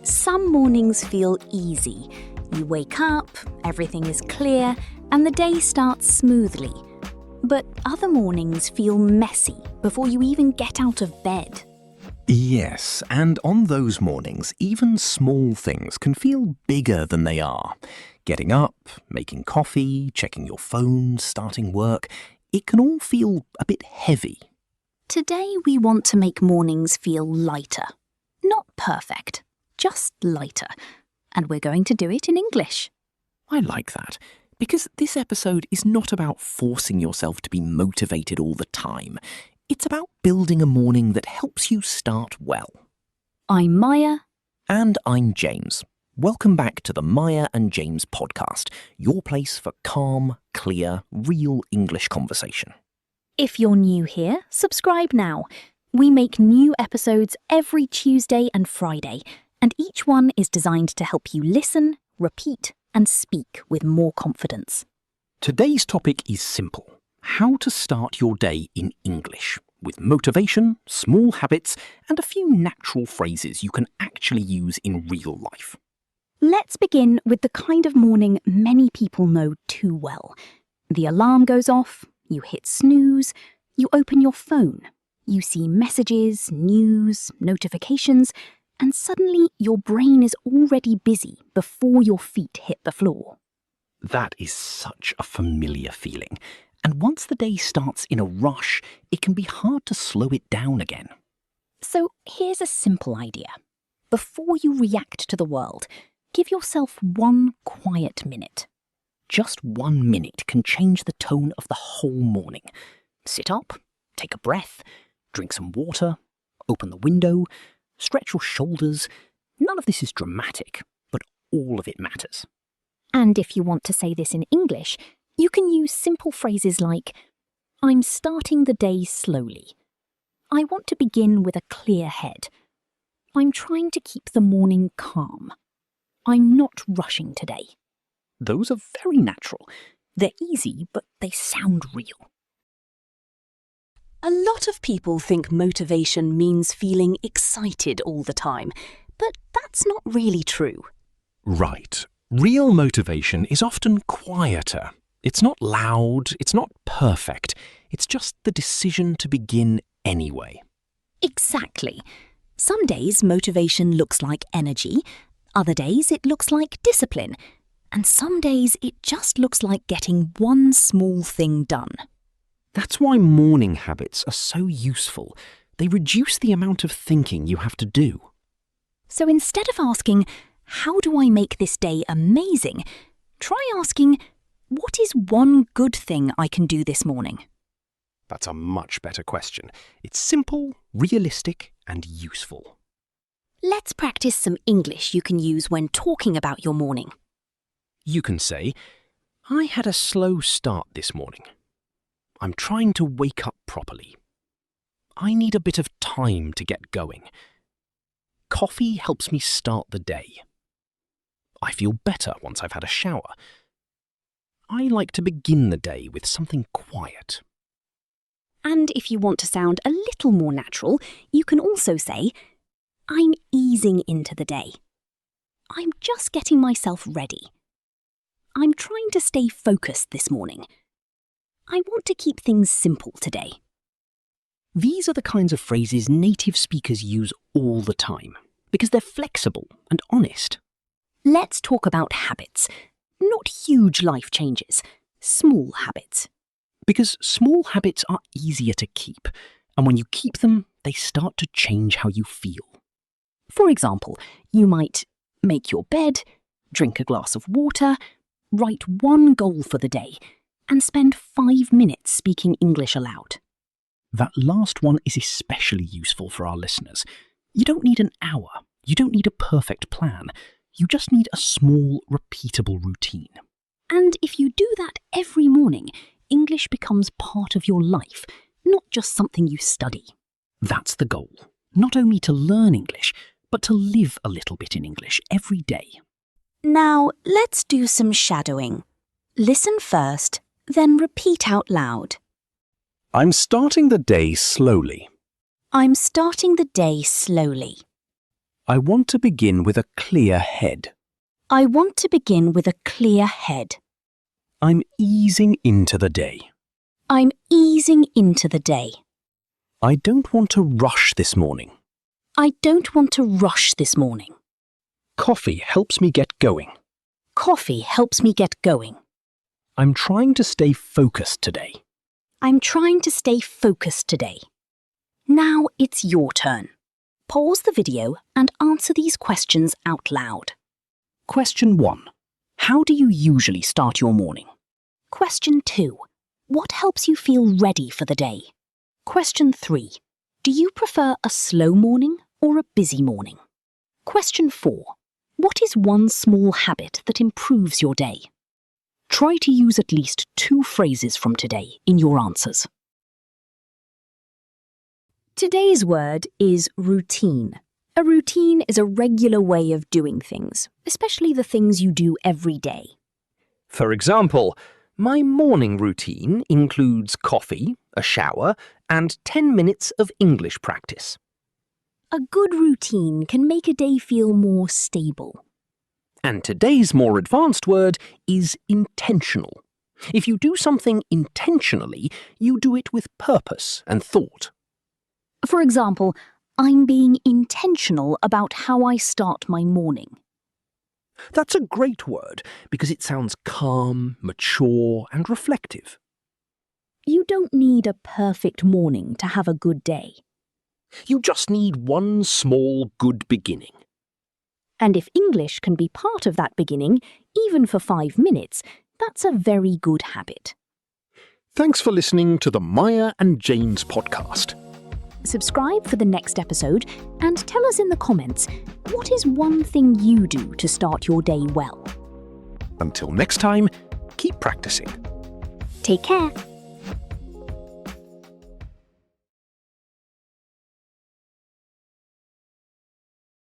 Some mornings feel easy. You wake up, everything is clear, and the day starts smoothly. But other mornings feel messy before you even get out of bed. Yes, and on those mornings, even small things can feel bigger than they are. Getting up, making coffee, checking your phone, starting work, it can all feel a bit heavy. Today we want to make mornings feel lighter. Not perfect, just lighter. And we're going to do it in English. I like that, because this episode is not about forcing yourself to be motivated all the time. It's about building a morning that helps you start well. I'm Maya. And I'm James. Welcome back to the Maya and James podcast, your place for calm, clear, real English conversation. If you're new here, subscribe now. We make new episodes every Tuesday and Friday, and each one is designed to help you listen, repeat, and speak with more confidence. Today's topic is simple: how to start your day in English, with motivation, small habits, and a few natural phrases you can actually use in real life. Let's begin with the kind of morning many people know too well. The alarm goes off, you hit snooze, you open your phone, you see messages, news, notifications, and suddenly your brain is already busy before your feet hit the floor. That is such a familiar feeling. And once the day starts in a rush, it can be hard to slow it down again. So here's a simple idea. Before you react to the world, give yourself one quiet minute. Just 1 minute can change the tone of the whole morning. Sit up, take a breath, drink some water, open the window, stretch your shoulders. None of this is dramatic, but all of it matters. And if you want to say this in English, you can use simple phrases like, I'm starting the day slowly. I want to begin with a clear head. I'm trying to keep the morning calm. I'm not rushing today. Those are very natural. They're easy, but they sound real. A lot of people think motivation means feeling excited all the time, but that's not really true. Right. Real motivation is often quieter. It's not loud, it's not perfect. It's just the decision to begin anyway. Exactly. Some days motivation looks like energy, other days it looks like discipline, and some days it just looks like getting one small thing done. That's why morning habits are so useful. They reduce the amount of thinking you have to do. So instead of asking, how do I make this day amazing? Try asking, what is one good thing I can do this morning? That's a much better question. It's simple, realistic, and useful. Let's practice some English you can use when talking about your morning. You can say, I had a slow start this morning. I'm trying to wake up properly. I need a bit of time to get going. Coffee helps me start the day. I feel better once I've had a shower. I like to begin the day with something quiet. And if you want to sound a little more natural, you can also say, I'm easing into the day. I'm just getting myself ready. I'm trying to stay focused this morning. I want to keep things simple today. These are the kinds of phrases native speakers use all the time, because they're flexible and honest. Let's talk about habits. Not huge life changes, small habits. Because small habits are easier to keep, and when you keep them, they start to change how you feel. For example, you might make your bed, drink a glass of water, write one goal for the day, and spend 5 minutes speaking English aloud. That last one is especially useful for our listeners. You don't need an hour. You don't need a perfect plan. You just need a small, repeatable routine. And if you do that every morning, English becomes part of your life, not just something you study. That's the goal. Not only to learn English, but to live a little bit in English every day. Now, let's do some shadowing. Listen first, then repeat out loud. I'm starting the day slowly. I'm starting the day slowly. I want to begin with a clear head. I want to begin with a clear head. I'm easing into the day. I'm easing into the day. I don't want to rush this morning. I don't want to rush this morning. Coffee helps me get going. Coffee helps me get going. I'm trying to stay focused today. I'm trying to stay focused today. Now it's your turn. Pause the video and answer these questions out loud. Question 1. How do you usually start your morning? Question 2. What helps you feel ready for the day? Question 3. Do you prefer a slow morning or a busy morning? Question 4. What is one small habit that improves your day? Try to use at least 2 phrases from today in your answers. Today's word is routine. A routine is a regular way of doing things, especially the things you do every day. For example, my morning routine includes coffee, a shower, and 10 minutes of English practice. A good routine can make a day feel more stable. And today's more advanced word is intentional. If you do something intentionally, you do it with purpose and thought. For example, I'm being intentional about how I start my morning. That's a great word because it sounds calm, mature, and reflective. You don't need a perfect morning to have a good day. You just need one small good beginning. And if English can be part of that beginning, even for 5 minutes, that's a very good habit. Thanks for listening to the Maya and James podcast. Subscribe for the next episode and tell us in the comments, what is one thing you do to start your day well? Until next time, keep practicing. Take care.